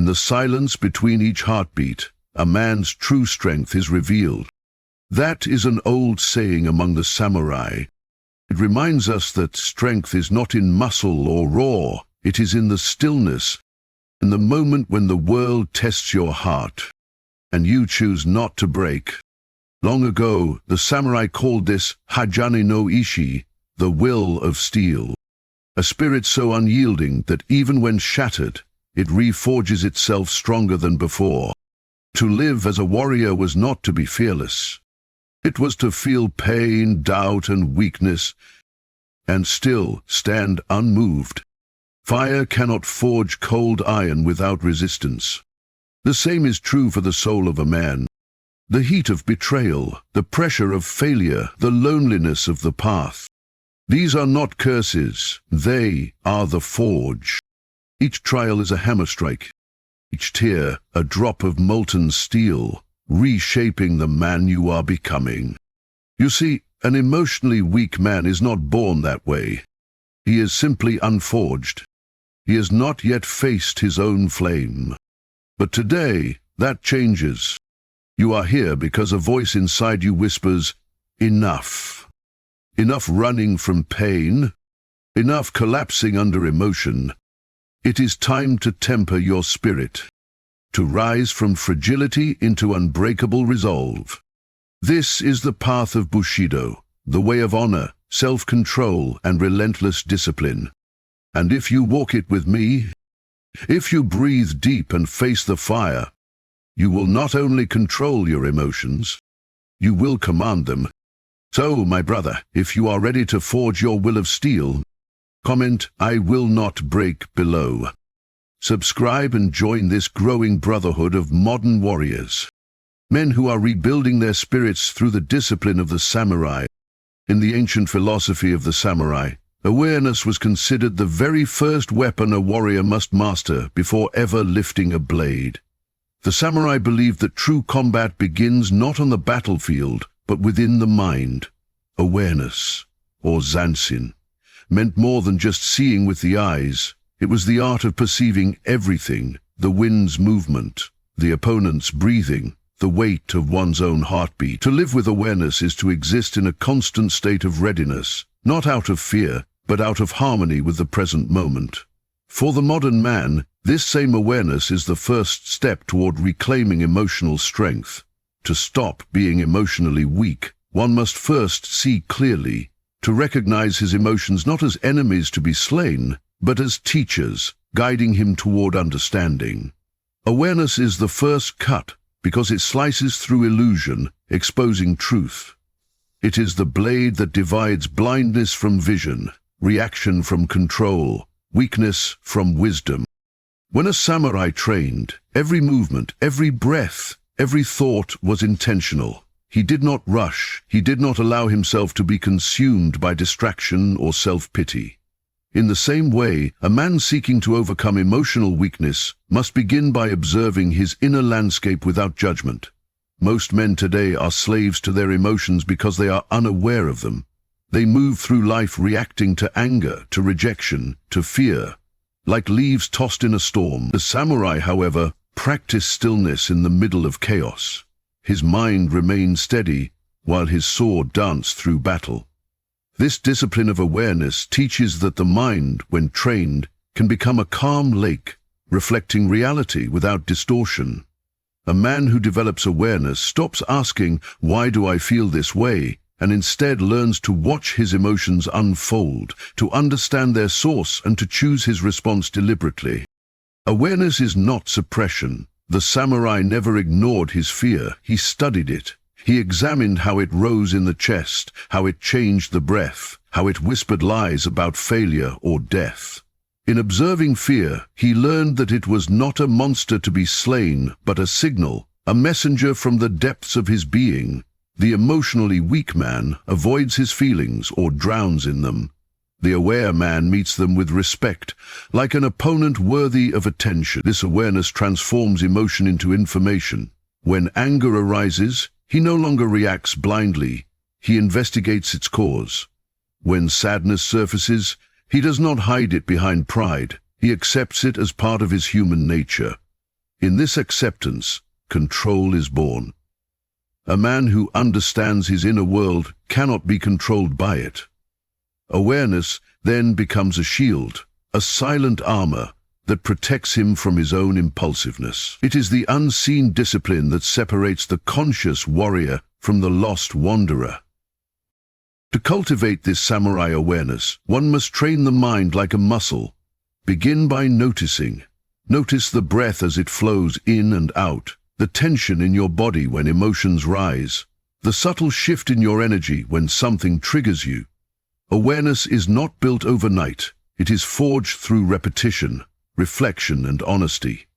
In the silence between each heartbeat, a man's true strength is revealed. That is an old saying among the samurai. It reminds us that strength is not in muscle or roar, it is in the stillness, in the moment when the world tests your heart, and you choose not to break. Long ago, the samurai called this Hajane no Ishi, the will of steel, a spirit so unyielding that even when shattered, it reforges itself stronger than before. To live as a warrior was not to be fearless. It was to feel pain, doubt, and weakness, and still stand unmoved. Fire cannot forge cold iron without resistance. The same is true for the soul of a man. The heat of betrayal, the pressure of failure, the loneliness of the path. These are not curses, they are the forge. Each trial is a hammer strike, each tear a drop of molten steel, reshaping the man you are becoming. You see, an emotionally weak man is not born that way. He is simply unforged. He has not yet faced his own flame. But today, that changes. You are here because a voice inside you whispers, enough. Enough running from pain. Enough collapsing under emotion. It is time to temper your spirit, to rise from fragility into unbreakable resolve. This is the path of Bushido, the way of honor, self-control, and relentless discipline. And if you walk it with me, if you breathe deep and face the fire, you will not only control your emotions, you will command them. So, my brother, if you are ready to forge your will of steel, comment, "I will not break," below. Subscribe and join this growing brotherhood of modern warriors. Men who are rebuilding their spirits through the discipline of the samurai. In the ancient philosophy of the samurai, awareness was considered the very first weapon a warrior must master before ever lifting a blade. The samurai believed that true combat begins not on the battlefield, but within the mind. Awareness, or zansin, meant more than just seeing with the eyes. It was the art of perceiving everything, the wind's movement, the opponent's breathing, the weight of one's own heartbeat. To live with awareness is to exist in a constant state of readiness, not out of fear, but out of harmony with the present moment. For the modern man, this same awareness is the first step toward reclaiming emotional strength. To stop being emotionally weak, one must first see clearly, to recognize his emotions not as enemies to be slain, but as teachers, guiding him toward understanding. Awareness is the first cut, because it slices through illusion, exposing truth. It is the blade that divides blindness from vision, reaction from control, weakness from wisdom. When a samurai trained, every movement, every breath, every thought was intentional. He did not rush, he did not allow himself to be consumed by distraction or self-pity. In the same way, a man seeking to overcome emotional weakness must begin by observing his inner landscape without judgment. Most men today are slaves to their emotions because they are unaware of them. They move through life reacting to anger, to rejection, to fear, like leaves tossed in a storm. The samurai, however, practiced stillness in the middle of chaos. His mind remained steady while his sword danced through battle. This discipline of awareness teaches that the mind, when trained, can become a calm lake, reflecting reality without distortion. A man who develops awareness stops asking, "Why do I feel this way?" and instead learns to watch his emotions unfold, to understand their source and to choose his response deliberately. Awareness is not suppression. The samurai never ignored his fear, he studied it. He examined how it rose in the chest, how it changed the breath, how it whispered lies about failure or death. In observing fear, he learned that it was not a monster to be slain, but a signal, a messenger from the depths of his being. The emotionally weak man avoids his feelings or drowns in them. The aware man meets them with respect, like an opponent worthy of attention. This awareness transforms emotion into information. When anger arises, he no longer reacts blindly, he investigates its cause. When sadness surfaces, he does not hide it behind pride, he accepts it as part of his human nature. In this acceptance, control is born. A man who understands his inner world cannot be controlled by it. Awareness then becomes a shield, a silent armor that protects him from his own impulsiveness. It is the unseen discipline that separates the conscious warrior from the lost wanderer. To cultivate this samurai awareness, one must train the mind like a muscle. Begin by noticing. Notice the breath as it flows in and out, the tension in your body when emotions rise, the subtle shift in your energy when something triggers you. Awareness is not built overnight. It is forged through repetition, reflection, and honesty.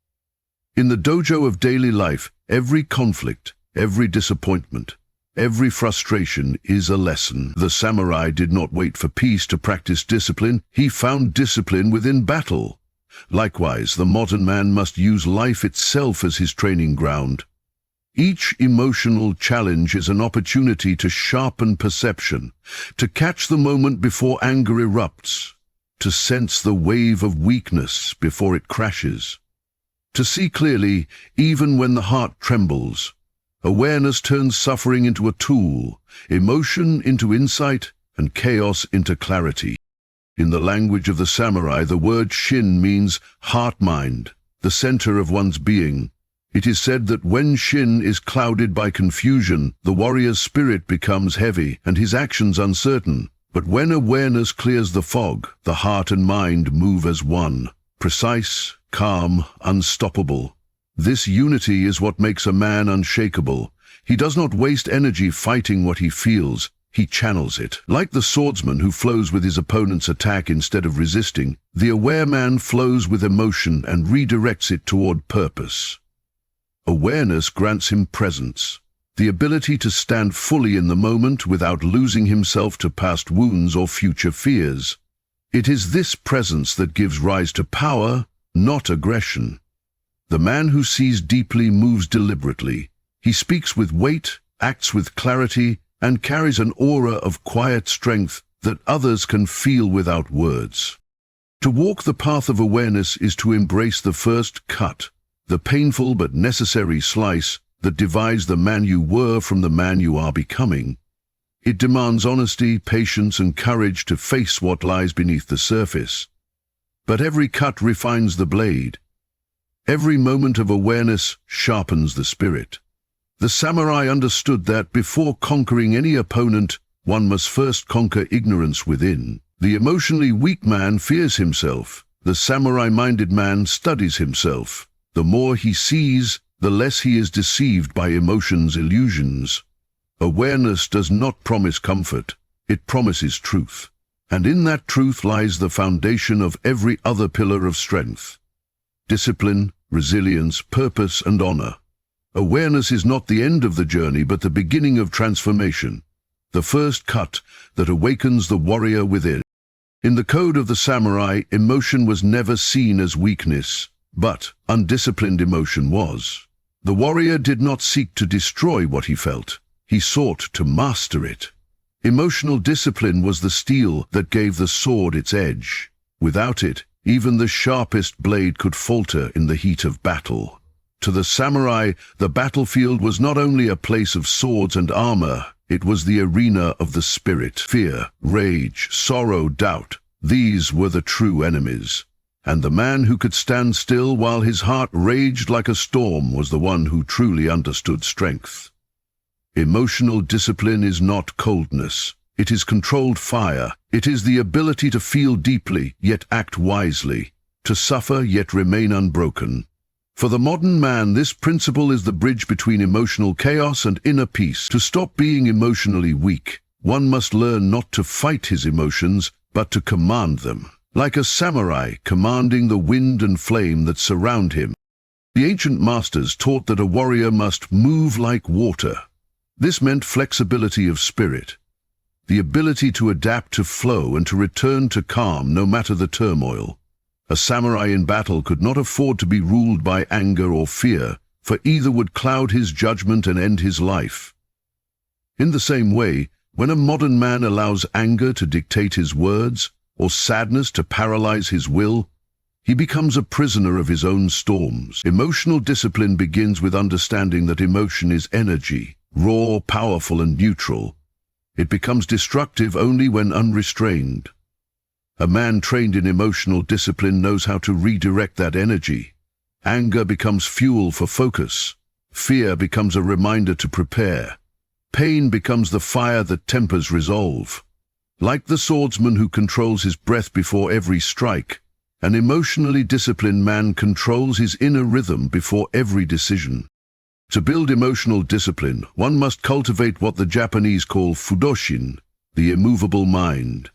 In the dojo of daily life, every conflict, every disappointment, every frustration is a lesson. The samurai did not wait for peace to practice discipline. He found discipline within battle. Likewise, the modern man must use life itself as his training ground. Each emotional challenge is an opportunity to sharpen perception, to catch the moment before anger erupts, to sense the wave of weakness before it crashes, to see clearly even when the heart trembles. Awareness turns suffering into a tool, emotion into insight, and chaos into clarity. In the language of the samurai, the word shin means heart-mind, the center of one's being. It is said that when shin is clouded by confusion, the warrior's spirit becomes heavy and his actions uncertain. But when awareness clears the fog, the heart and mind move as one, precise, calm, unstoppable. This unity is what makes a man unshakable. He does not waste energy fighting what he feels. He channels it. Like the swordsman who flows with his opponent's attack instead of resisting, the aware man flows with emotion and redirects it toward purpose. Awareness grants him presence, the ability to stand fully in the moment without losing himself to past wounds or future fears. It is this presence that gives rise to power, not aggression. The man who sees deeply moves deliberately. He speaks with weight, acts with clarity, and carries an aura of quiet strength that others can feel without words. To walk the path of awareness is to embrace the first cut, the painful but necessary slice that divides the man you were from the man you are becoming. It demands honesty, patience, and courage to face what lies beneath the surface. But every cut refines the blade. Every moment of awareness sharpens the spirit. The samurai understood that before conquering any opponent, one must first conquer ignorance within. The emotionally weak man fears himself. The samurai-minded man studies himself. The more he sees, the less he is deceived by emotions' illusions. Awareness does not promise comfort. It promises truth. And in that truth lies the foundation of every other pillar of strength. Discipline, resilience, purpose, and honor. Awareness is not the end of the journey, but the beginning of transformation, the first cut that awakens the warrior within. In the code of the samurai, emotion was never seen as weakness, but undisciplined emotion was. The warrior did not seek to destroy what he felt. He sought to master it. Emotional discipline was the steel that gave the sword its edge. Without it, even the sharpest blade could falter in the heat of battle. To the samurai, the battlefield was not only a place of swords and armor, it was the arena of the spirit. Fear, rage, sorrow, doubt, these were the true enemies. And the man who could stand still while his heart raged like a storm was the one who truly understood strength. Emotional discipline is not coldness. It is controlled fire. It is the ability to feel deeply, yet act wisely, to suffer, yet remain unbroken. For the modern man, this principle is the bridge between emotional chaos and inner peace. To stop being emotionally weak, one must learn not to fight his emotions, but to command them. Like a samurai commanding the wind and flame that surround him. The ancient masters taught that a warrior must move like water. This meant flexibility of spirit, the ability to adapt to flow and to return to calm no matter the turmoil. A samurai in battle could not afford to be ruled by anger or fear, for either would cloud his judgment and end his life. In the same way, when a modern man allows anger to dictate his words, or sadness to paralyze his will, He becomes a prisoner of his own storms. Emotional discipline begins with understanding that emotion is energy, raw, powerful, and neutral. It becomes destructive only when unrestrained. A man trained in emotional discipline knows how to redirect that energy. Anger becomes fuel for focus. Fear becomes a reminder to prepare. Pain becomes the fire that tempers resolve. Like the swordsman who controls his breath before every strike, an emotionally disciplined man controls his inner rhythm before every decision. To build emotional discipline, one must cultivate what the Japanese call fudoshin, the immovable mind.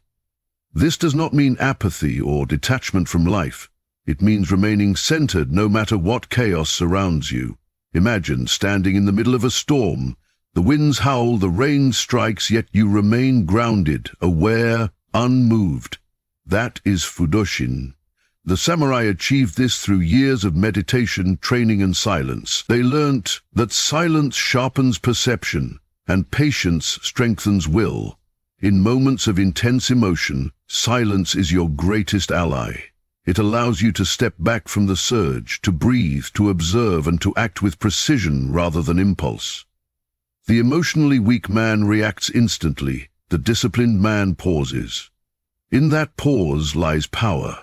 This does not mean apathy or detachment from life. It means remaining centered no matter what chaos surrounds you. Imagine standing in the middle of a storm. The winds howl, the rain strikes, yet you remain grounded, aware, unmoved. That is fudoshin. The samurai achieved this through years of meditation, training, and silence. They learnt that silence sharpens perception and patience strengthens will. In moments of intense emotion, silence is your greatest ally. It allows you to step back from the surge, to breathe, to observe, and to act with precision rather than impulse. The emotionally weak man reacts instantly. The disciplined man pauses. In that pause lies power.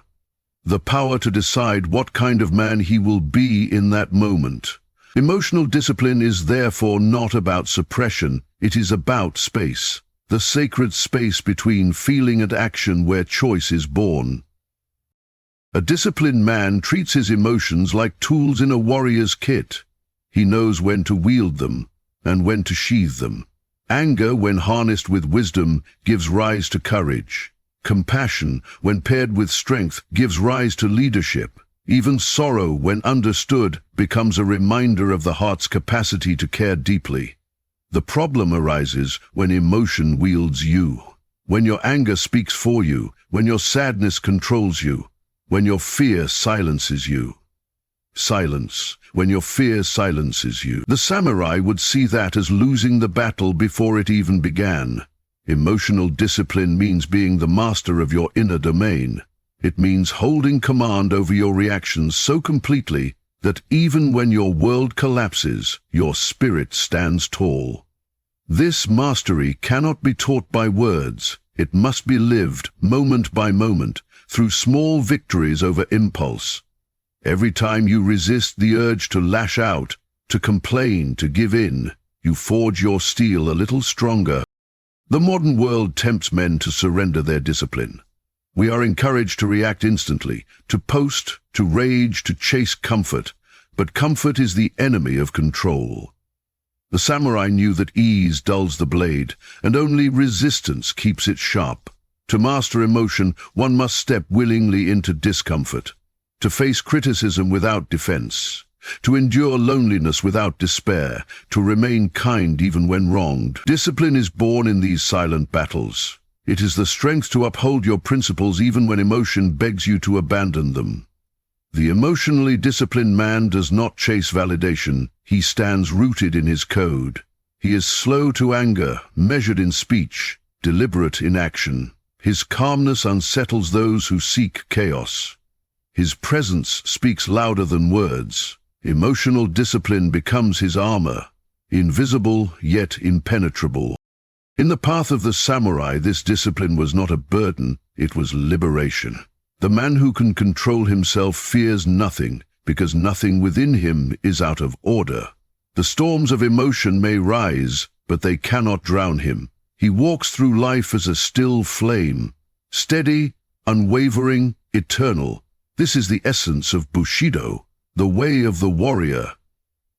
The power to decide what kind of man he will be in that moment. Emotional discipline is therefore not about suppression, it is about space, the sacred space between feeling and action where choice is born. A disciplined man treats his emotions like tools in a warrior's kit. He knows when to wield them and when to sheathe them. Anger, when harnessed with wisdom, gives rise to courage. Compassion, when paired with strength, gives rise to leadership. Even sorrow, when understood, becomes a reminder of the heart's capacity to care deeply. The problem arises when emotion wields you. When your anger speaks for you, when your sadness controls you, when your fear silences you. Silence, when your fear silences you. The samurai would see that as losing the battle before it even began. Emotional discipline means being the master of your inner domain. It means holding command over your reactions so completely that even when your world collapses, your spirit stands tall. This mastery cannot be taught by words. It must be lived, moment by moment, through small victories over impulse. Every time you resist the urge to lash out, to complain, to give in, you forge your steel a little stronger. The modern world tempts men to surrender their discipline. We are encouraged to react instantly, to post, to rage, to chase comfort. But comfort is the enemy of control. The samurai knew that ease dulls the blade, and only resistance keeps it sharp. To master emotion, one must step willingly into discomfort, to face criticism without defense, to endure loneliness without despair, to remain kind even when wronged. Discipline is born in these silent battles. It is the strength to uphold your principles even when emotion begs you to abandon them. The emotionally disciplined man does not chase validation. He stands rooted in his code. He is slow to anger, measured in speech, deliberate in action. His calmness unsettles those who seek chaos. His presence speaks louder than words. Emotional discipline becomes his armor, invisible yet impenetrable. In the path of the samurai, this discipline was not a burden, it was liberation. The man who can control himself fears nothing, because nothing within him is out of order. The storms of emotion may rise, but they cannot drown him. He walks through life as a still flame, steady, unwavering, eternal. This is the essence of Bushido, the way of the warrior.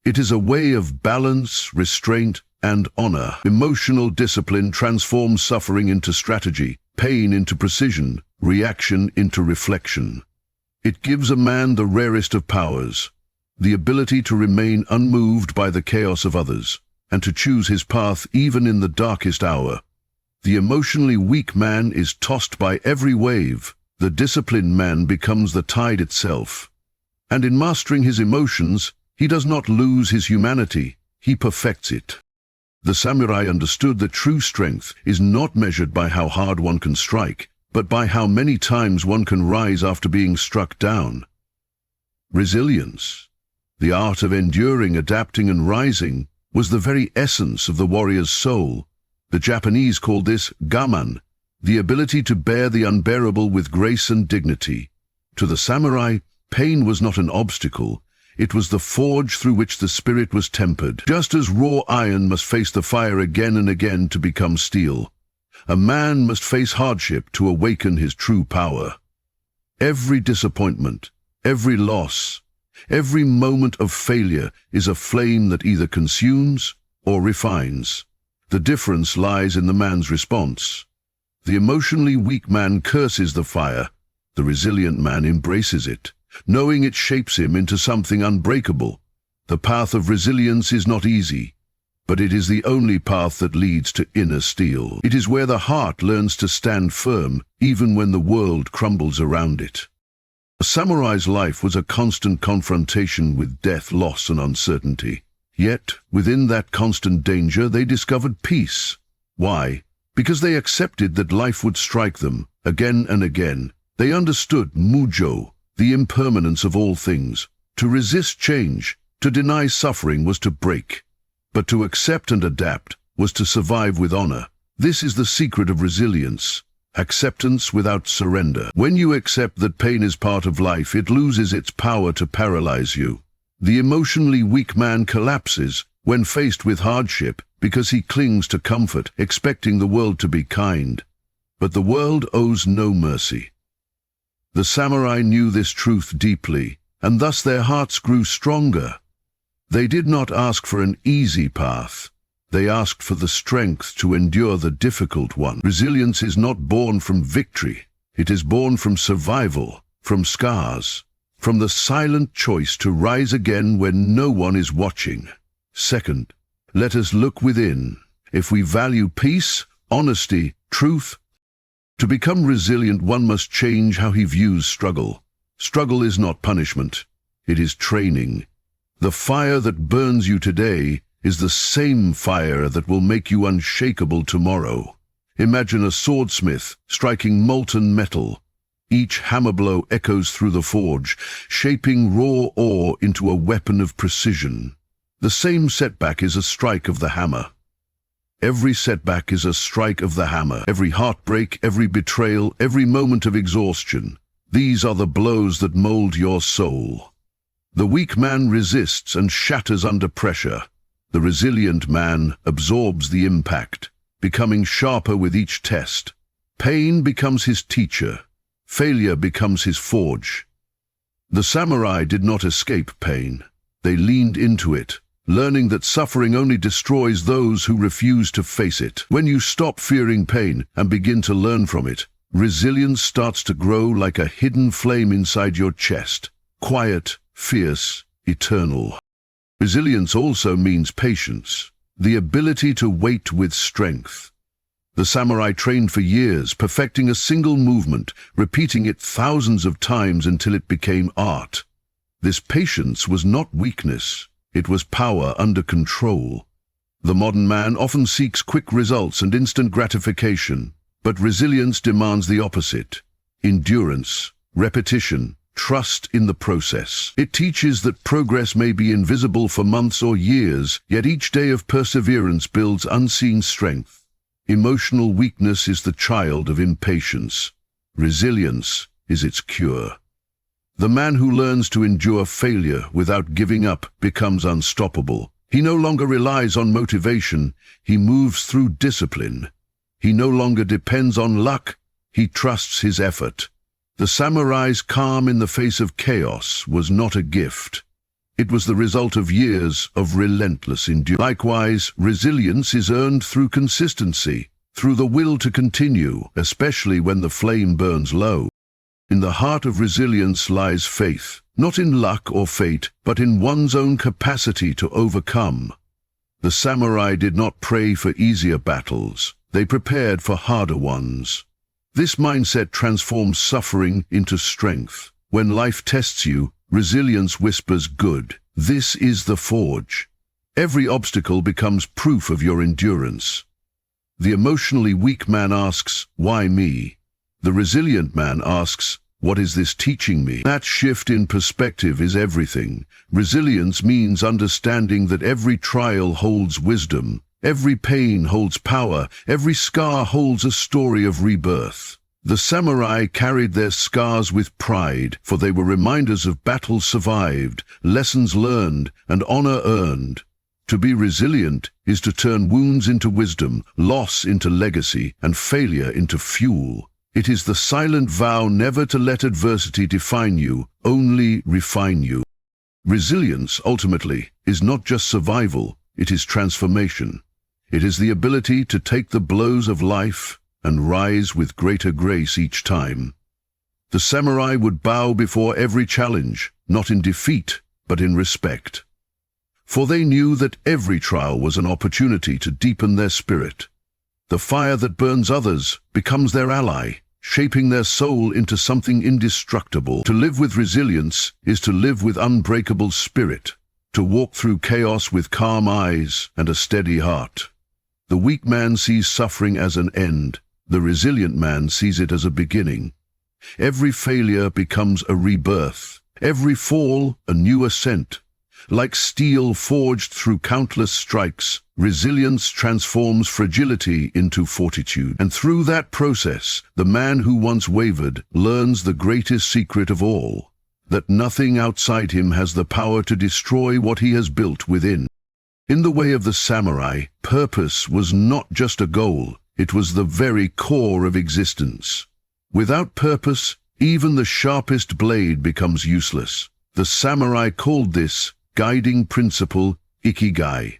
It is a way of balance, restraint, and honor. Emotional discipline transforms suffering into strategy, pain into precision, reaction into reflection. It gives a man the rarest of powers, the ability to remain unmoved by the chaos of others, and to choose his path even in the darkest hour. The emotionally weak man is tossed by every wave. The disciplined man becomes the tide itself. And in mastering his emotions, he does not lose his humanity, he perfects it. The samurai understood that true strength is not measured by how hard one can strike, but by how many times one can rise after being struck down. Resilience, the art of enduring, adapting and rising, was the very essence of the warrior's soul. The Japanese called this gaman, the ability to bear the unbearable with grace and dignity. To the samurai, pain was not an obstacle, it was the forge through which the spirit was tempered. Just as raw iron must face the fire again and again to become steel, a man must face hardship to awaken his true power. Every disappointment, every loss, every moment of failure is a flame that either consumes or refines. The difference lies in the man's response. The emotionally weak man curses the fire. The resilient man embraces it, knowing it shapes him into something unbreakable. The path of resilience is not easy, but it is the only path that leads to inner steel. It is where the heart learns to stand firm, even when the world crumbles around it. A samurai's life was a constant confrontation with death, loss, and uncertainty. Yet, within that constant danger, they discovered peace. Why? Because they accepted that life would strike them, again and again. They understood mujo, the impermanence of all things. To resist change, to deny suffering was to break. But to accept and adapt was to survive with honor. This is the secret of resilience. Acceptance without surrender. When you accept that pain is part of life, it loses its power to paralyze you. The emotionally weak man collapses when faced with hardship because he clings to comfort, expecting the world to be kind. But the world owes no mercy. The samurai knew this truth deeply, and thus their hearts grew stronger. They did not ask for an easy path. They asked for the strength to endure the difficult one. Resilience is not born from victory. It is born from survival, from scars, from the silent choice to rise again when no one is watching. Second, let us look within. If we value peace, honesty, truth, to become resilient, one must change how he views struggle. Struggle is not punishment. It is training. The fire that burns you today is the same fire that will make you unshakable tomorrow. Imagine a swordsmith striking molten metal. Each hammer blow echoes through the forge, shaping raw ore into a weapon of precision. The same setback is a strike of the hammer. Every setback is a strike of the hammer. Every heartbreak, every betrayal, every moment of exhaustion. These are the blows that mold your soul. The weak man resists and shatters under pressure. The resilient man absorbs the impact, becoming sharper with each test. Pain becomes his teacher. Failure becomes his forge. The samurai did not escape pain. They leaned into it, learning that suffering only destroys those who refuse to face it. When you stop fearing pain and begin to learn from it, resilience starts to grow like a hidden flame inside your chest, quiet, fierce, eternal. Resilience also means patience, the ability to wait with strength. The samurai trained for years, perfecting a single movement, repeating it thousands of times until it became art. This patience was not weakness, it was power under control. The modern man often seeks quick results and instant gratification, but resilience demands the opposite: endurance, repetition, trust in the process. It teaches that progress may be invisible for months or years, yet each day of perseverance builds unseen strength. Emotional weakness is the child of impatience. Resilience is its cure. The man who learns to endure failure without giving up becomes unstoppable. He no longer relies on motivation, he moves through discipline. He no longer depends on luck, he trusts his effort. The samurai's calm in the face of chaos was not a gift. It was the result of years of relentless endurance. Likewise, resilience is earned through consistency, through the will to continue, especially when the flame burns low. In the heart of resilience lies faith, not in luck or fate, but in one's own capacity to overcome. The samurai did not pray for easier battles, they prepared for harder ones. This mindset transforms suffering into strength. When life tests you, resilience whispers good. This is the forge. Every obstacle becomes proof of your endurance. The emotionally weak man asks, "Why me?" The resilient man asks, "What is this teaching me?" That shift in perspective is everything. Resilience means understanding that every trial holds wisdom, every pain holds power, every scar holds a story of rebirth. The samurai carried their scars with pride, for they were reminders of battles survived, lessons learned, and honor earned. To be resilient is to turn wounds into wisdom, loss into legacy, and failure into fuel. It is the silent vow never to let adversity define you, only refine you. Resilience, ultimately, is not just survival, it is transformation. It is the ability to take the blows of life and rise with greater grace each time. The samurai would bow before every challenge, not in defeat, but in respect. For they knew that every trial was an opportunity to deepen their spirit. The fire that burns others becomes their ally, shaping their soul into something indestructible. To live with resilience is to live with unbreakable spirit, to walk through chaos with calm eyes and a steady heart. The weak man sees suffering as an end. The resilient man sees it as a beginning. Every failure becomes a rebirth, every fall a new ascent. Like steel forged through countless strikes, resilience transforms fragility into fortitude. And through that process, the man who once wavered learns the greatest secret of all, that nothing outside him has the power to destroy what he has built within. In the way of the samurai, purpose was not just a goal, it was the very core of existence. Without purpose, even the sharpest blade becomes useless. The samurai called this guiding principle ikigai,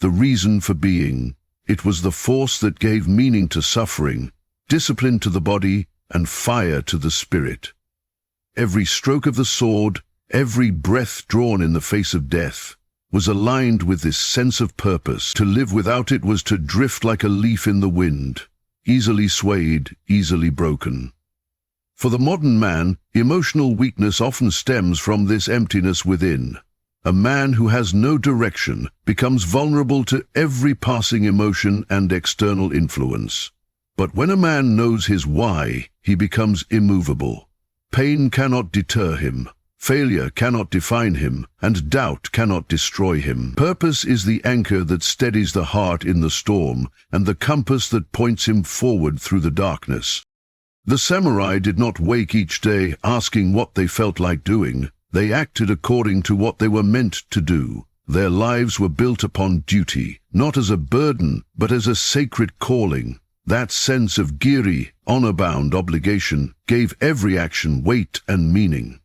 the reason for being. It was the force that gave meaning to suffering, discipline to the body, and fire to the spirit. Every stroke of the sword, every breath drawn in the face of death, was aligned with this sense of purpose. To live without it was to drift like a leaf in the wind, easily swayed, easily broken. For the modern man, emotional weakness often stems from this emptiness within. A man who has no direction becomes vulnerable to every passing emotion and external influence. But when a man knows his why, he becomes immovable. Pain cannot deter him. Failure cannot define him, and doubt cannot destroy him. Purpose is the anchor that steadies the heart in the storm, and the compass that points him forward through the darkness. The samurai did not wake each day asking what they felt like doing. They acted according to what they were meant to do. Their lives were built upon duty, not as a burden, but as a sacred calling. That sense of giri, honor-bound obligation, gave every action weight and meaning.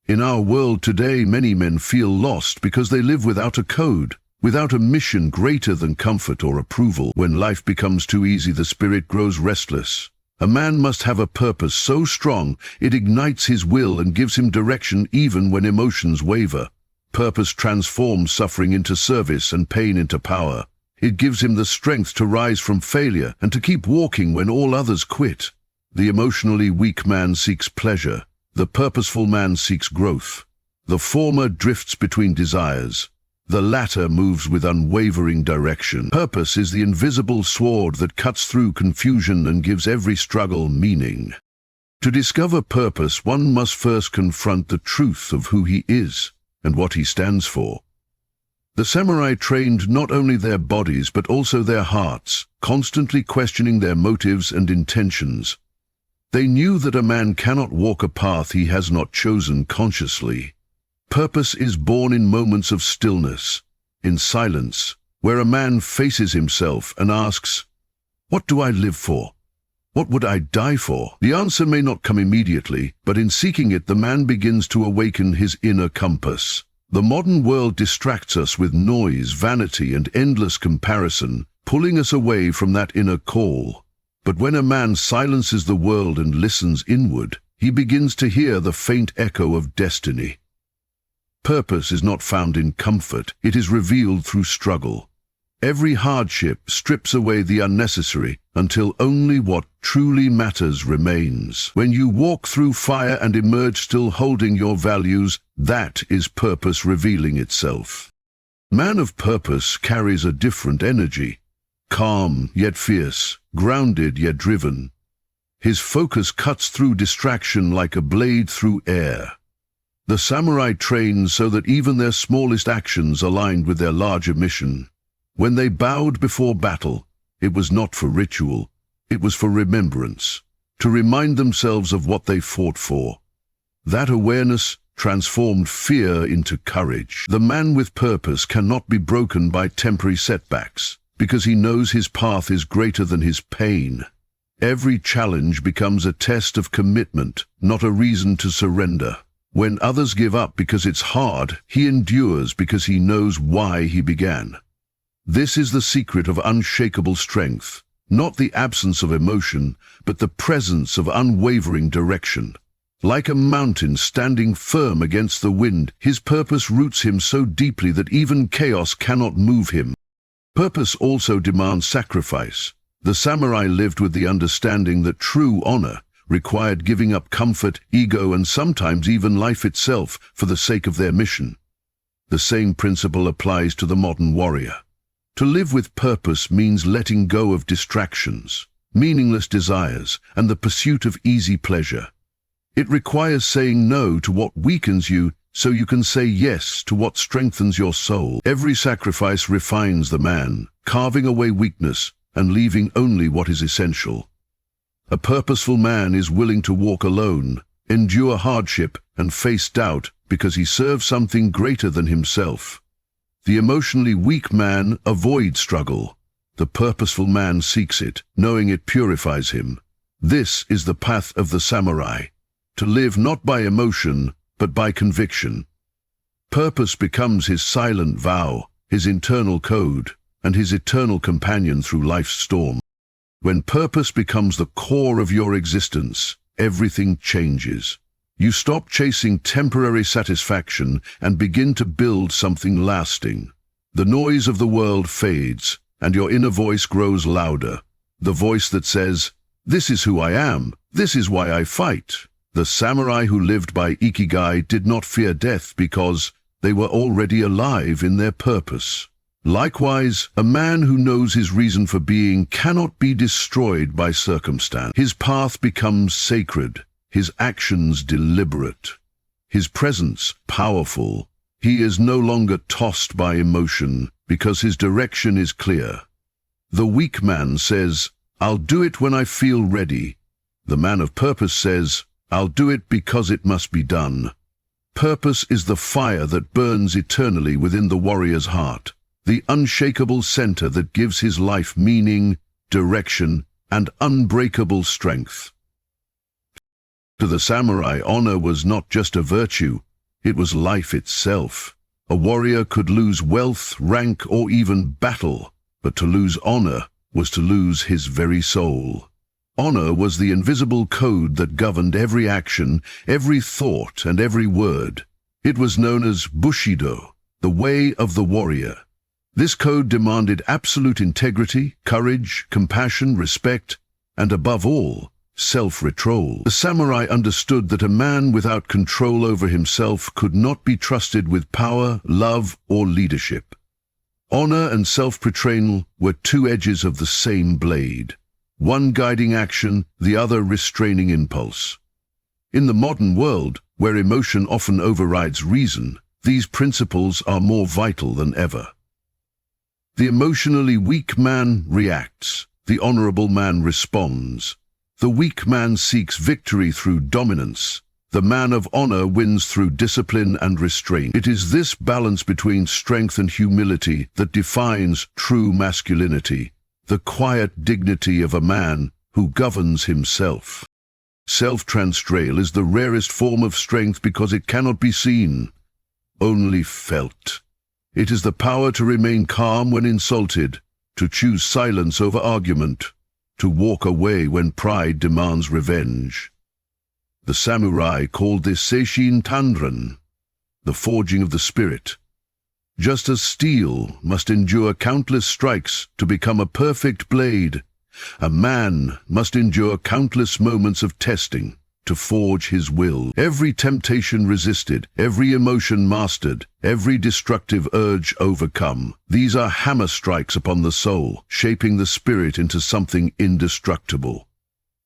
In our world today, many men feel lost because they live without a code, without a mission greater than comfort or approval. When life becomes too easy, the spirit grows restless. A man must have a purpose so strong it ignites his will and gives him direction even when emotions waver. Purpose transforms suffering into service and pain into power. It gives him the strength to rise from failure and to keep walking when all others quit. The emotionally weak man seeks pleasure. The purposeful man seeks growth. The former drifts between desires. The latter moves with unwavering direction. Purpose is the invisible sword that cuts through confusion and gives every struggle meaning. To discover purpose, one must first confront the truth of who he is and what he stands for. The samurai trained not only their bodies but also their hearts, constantly questioning their motives and intentions. They knew that a man cannot walk a path he has not chosen consciously. Purpose is born in moments of stillness, in silence, where a man faces himself and asks, "What do I live for? What would I die for?" The answer may not come immediately, but in seeking it the man begins to awaken his inner compass. The modern world distracts us with noise, vanity, and endless comparison, pulling us away from that inner call. But when a man silences the world and listens inward, he begins to hear the faint echo of destiny. Purpose is not found in comfort, it is revealed through struggle. Every hardship strips away the unnecessary until only what truly matters remains. When you walk through fire and emerge still holding your values, that is purpose revealing itself. Man of purpose carries a different energy, calm yet fierce, grounded yet driven. His focus cuts through distraction like a blade through air. The samurai trained so that even their smallest actions aligned with their larger mission. When they bowed before battle, it was not for ritual, it was for remembrance, to remind themselves of what they fought for. That awareness transformed fear into courage. The man with purpose cannot be broken by temporary setbacks, because he knows his path is greater than his pain. Every challenge becomes a test of commitment, not a reason to surrender. When others give up because it's hard, he endures because he knows why he began. This is the secret of unshakable strength, not the absence of emotion, but the presence of unwavering direction. Like a mountain standing firm against the wind, his purpose roots him so deeply that even chaos cannot move him. Purpose also demands sacrifice. The samurai lived with the understanding that true honor required giving up comfort, ego, and sometimes even life itself for the sake of their mission. The same principle applies to the modern warrior. To live with purpose means letting go of distractions, meaningless desires, and the pursuit of easy pleasure. It requires saying no to what weakens you so you can say yes to what strengthens your soul. Every sacrifice refines the man, carving away weakness and leaving only what is essential. A purposeful man is willing to walk alone, endure hardship, and face doubt because he serves something greater than himself. The emotionally weak man avoids struggle. The purposeful man seeks it, knowing it purifies him. This is the path of the samurai, to live not by emotion, but by conviction. Purpose becomes his silent vow, his internal code, and his eternal companion through life's storm. When purpose becomes the core of your existence, everything changes. You stop chasing temporary satisfaction and begin to build something lasting. The noise of the world fades, and your inner voice grows louder. The voice that says, "This is who I am, this is why I fight." The samurai who lived by ikigai did not fear death because they were already alive in their purpose. Likewise, a man who knows his reason for being cannot be destroyed by circumstance. His path becomes sacred, his actions deliberate, his presence powerful. He is no longer tossed by emotion because his direction is clear. The weak man says, "I'll do it when I feel ready." The man of purpose says, "I'll do it because it must be done." Purpose is the fire that burns eternally within the warrior's heart, the unshakable center that gives his life meaning, direction, and unbreakable strength. To the samurai, honor was not just a virtue, it was life itself. A warrior could lose wealth, rank, or even battle, but to lose honor was to lose his very soul. Honor was the invisible code that governed every action, every thought, and every word. It was known as Bushido, the way of the warrior. This code demanded absolute integrity, courage, compassion, respect, and above all, self-control. The samurai understood that a man without control over himself could not be trusted with power, love, or leadership. Honor and self-betrayal were two edges of the same blade, one guiding action, the other restraining impulse. In the modern world, where emotion often overrides reason, these principles are more vital than ever. The emotionally weak man reacts, the honorable man responds. The weak man seeks victory through dominance. The man of honor wins through discipline and restraint. It is this balance between strength and humility that defines true masculinity, the quiet dignity of a man who governs himself. Self-control is the rarest form of strength because it cannot be seen, only felt. It is the power to remain calm when insulted, to choose silence over argument, to walk away when pride demands revenge. The samurai called this seishin tandran, the forging of the spirit. Just as steel must endure countless strikes to become a perfect blade, a man must endure countless moments of testing to forge his will. Every temptation resisted, every emotion mastered, every destructive urge overcome. These are hammer strikes upon the soul, shaping the spirit into something indestructible.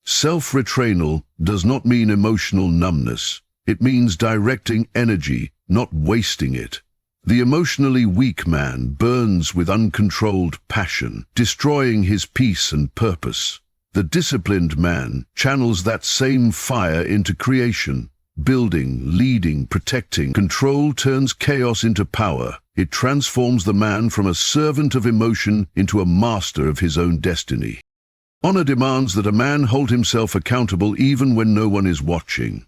Self-retrainal does not mean emotional numbness. It means directing energy, not wasting it. The emotionally weak man burns with uncontrolled passion, destroying his peace and purpose. The disciplined man channels that same fire into creation, building, leading, protecting. Control turns chaos into power. It transforms the man from a servant of emotion into a master of his own destiny. Honor demands that a man hold himself accountable even when no one is watching.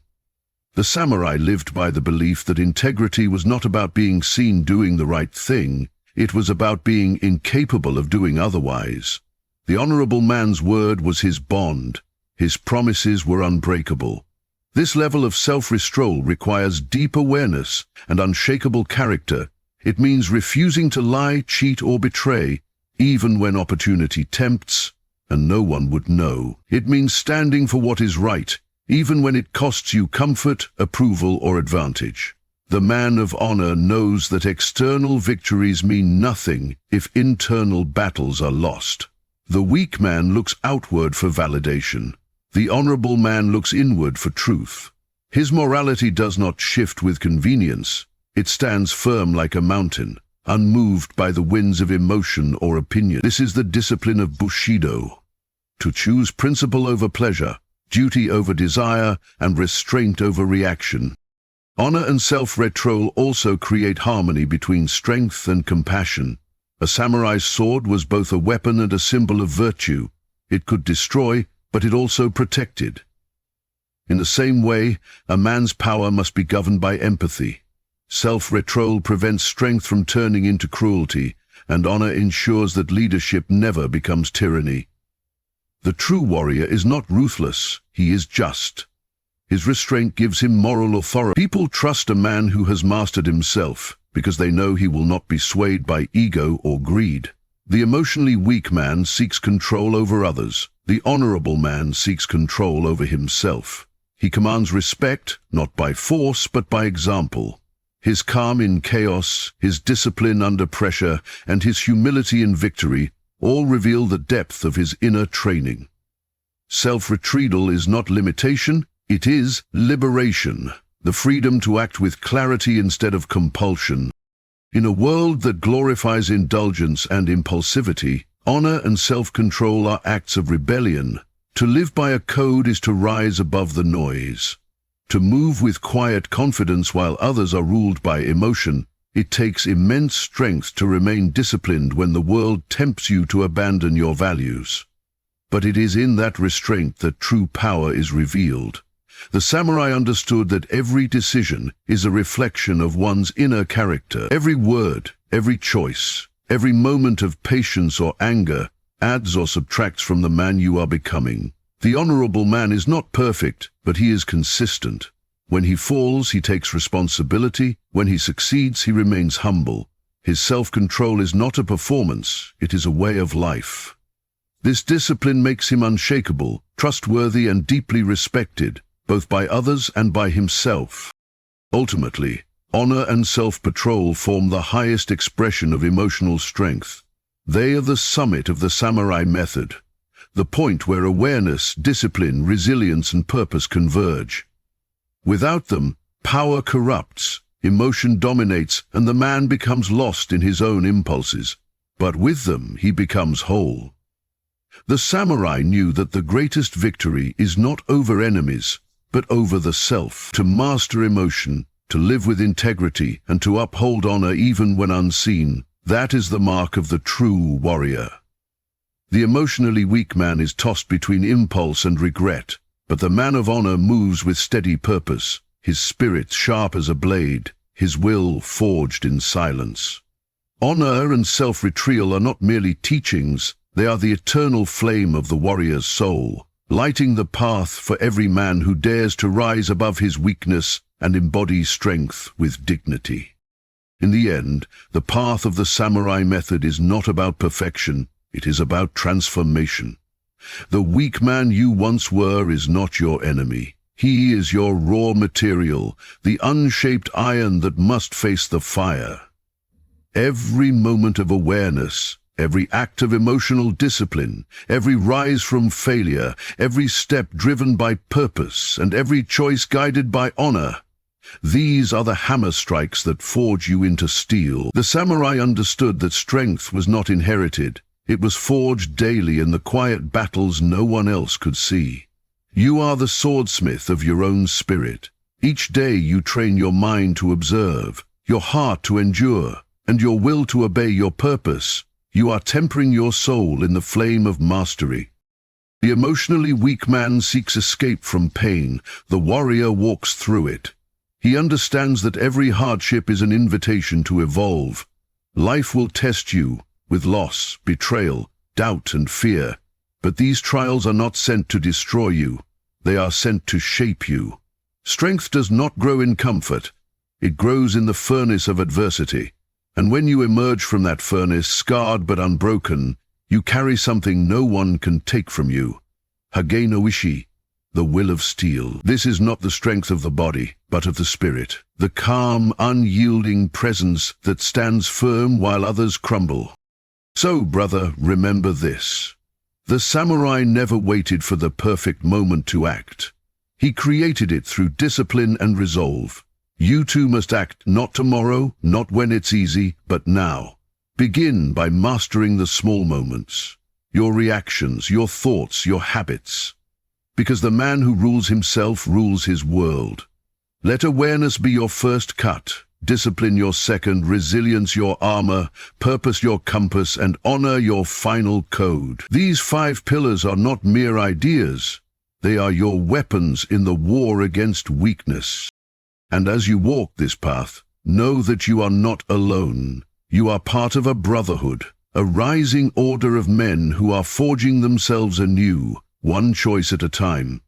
The samurai lived by the belief that integrity was not about being seen doing the right thing, it was about being incapable of doing otherwise. The honorable man's word was his bond. His promises were unbreakable. This level of self-restraint requires deep awareness and unshakable character. It means refusing to lie, cheat, or betray, even when opportunity tempts, and no one would know. It means standing for what is right, even when it costs you comfort, approval, or advantage. The man of honor knows that external victories mean nothing if internal battles are lost. The weak man looks outward for validation. The honorable man looks inward for truth. His morality does not shift with convenience. It stands firm like a mountain, unmoved by the winds of emotion or opinion. This is the discipline of Bushido. To choose principle over pleasure, duty over desire, and restraint over reaction. Honor and self-retraint also create harmony between strength and compassion. A samurai's sword was both a weapon and a symbol of virtue. It could destroy, but it also protected. In the same way, a man's power must be governed by empathy. Self-retraint prevents strength from turning into cruelty, and honor ensures that leadership never becomes tyranny. The true warrior is not ruthless, he is just. His restraint gives him moral authority. People trust a man who has mastered himself, because they know he will not be swayed by ego or greed. The emotionally weak man seeks control over others. The honorable man seeks control over himself. He commands respect, not by force, but by example. His calm in chaos, his discipline under pressure, and his humility in victory all reveal the depth of his inner training. Self-retrieval is not limitation, it is liberation, the freedom to act with clarity instead of compulsion. In a world that glorifies indulgence and impulsivity, honor and self-control are acts of rebellion. To live by a code is to rise above the noise. To move with quiet confidence while others are ruled by emotion, it takes immense strength to remain disciplined when the world tempts you to abandon your values. But it is in that restraint that true power is revealed. The samurai understood that every decision is a reflection of one's inner character. Every word, every choice, every moment of patience or anger adds or subtracts from the man you are becoming. The honorable man is not perfect, but he is consistent. When he falls, he takes responsibility. When he succeeds, he remains humble. His self-control is not a performance, it is a way of life. This discipline makes him unshakable, trustworthy, and deeply respected, both by others and by himself. Ultimately, honor and self-control form the highest expression of emotional strength. They are the summit of the samurai method, the point where awareness, discipline, resilience, and purpose converge. Without them, power corrupts, emotion dominates, and the man becomes lost in his own impulses. But with them, he becomes whole. The samurai knew that the greatest victory is not over enemies, but over the self. To master emotion, to live with integrity, and to uphold honor even when unseen, that is the mark of the true warrior. The emotionally weak man is tossed between impulse and regret, but the man of honor moves with steady purpose, his spirit sharp as a blade, his will forged in silence. Honor and self-retrieval are not merely teachings, they are the eternal flame of the warrior's soul, lighting the path for every man who dares to rise above his weakness and embody strength with dignity. In the end, the path of the samurai method is not about perfection, it is about transformation. The weak man you once were is not your enemy. He is your raw material, the unshaped iron that must face the fire. Every moment of awareness, every act of emotional discipline, every rise from failure, every step driven by purpose, and every choice guided by honor. These are the hammer strikes that forge you into steel. The samurai understood that strength was not inherited. It was forged daily in the quiet battles no one else could see. You are the swordsmith of your own spirit. Each day you train your mind to observe, your heart to endure, and your will to obey your purpose. You are tempering your soul in the flame of mastery. The emotionally weak man seeks escape from pain. The warrior walks through it. He understands that every hardship is an invitation to evolve. Life will test you with loss, betrayal, doubt, and fear. But these trials are not sent to destroy you. They are sent to shape you. Strength does not grow in comfort. It grows in the furnace of adversity. And when you emerge from that furnace, scarred but unbroken, you carry something no one can take from you. Hage no Ishi, the will of steel. This is not the strength of the body, but of the spirit. The calm, unyielding presence that stands firm while others crumble. So, brother, remember this. The samurai never waited for the perfect moment to act. He created it through discipline and resolve. You too must act not tomorrow, not when it's easy, but now. Begin by mastering the small moments, your reactions, your thoughts, your habits. Because the man who rules himself rules his world. Let awareness be your first cut, discipline your second, resilience your armor, purpose your compass, and honor your final code. These 5 pillars are not mere ideas. They are your weapons in the war against weakness. And as you walk this path, know that you are not alone. You are part of a brotherhood, a rising order of men who are forging themselves anew, one choice at a time.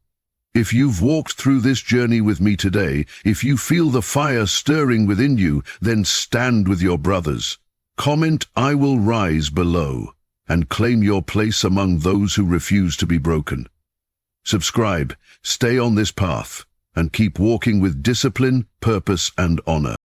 If you've walked through this journey with me today, if you feel the fire stirring within you, then stand with your brothers. Comment, "I will rise" below, and claim your place among those who refuse to be broken. Subscribe, stay on this path, and keep walking with discipline, purpose, and honor.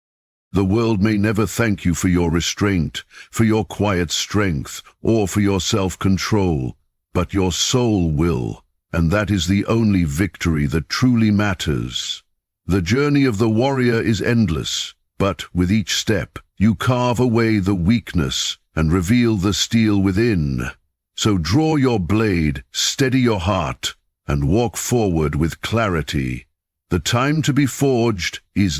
The world may never thank you for your restraint, for your quiet strength, or for your self-control, but your soul will, and that is the only victory that truly matters. The journey of the warrior is endless, but with each step, you carve away the weakness and reveal the steel within. So draw your blade, steady your heart, and walk forward with clarity. The time to be forged is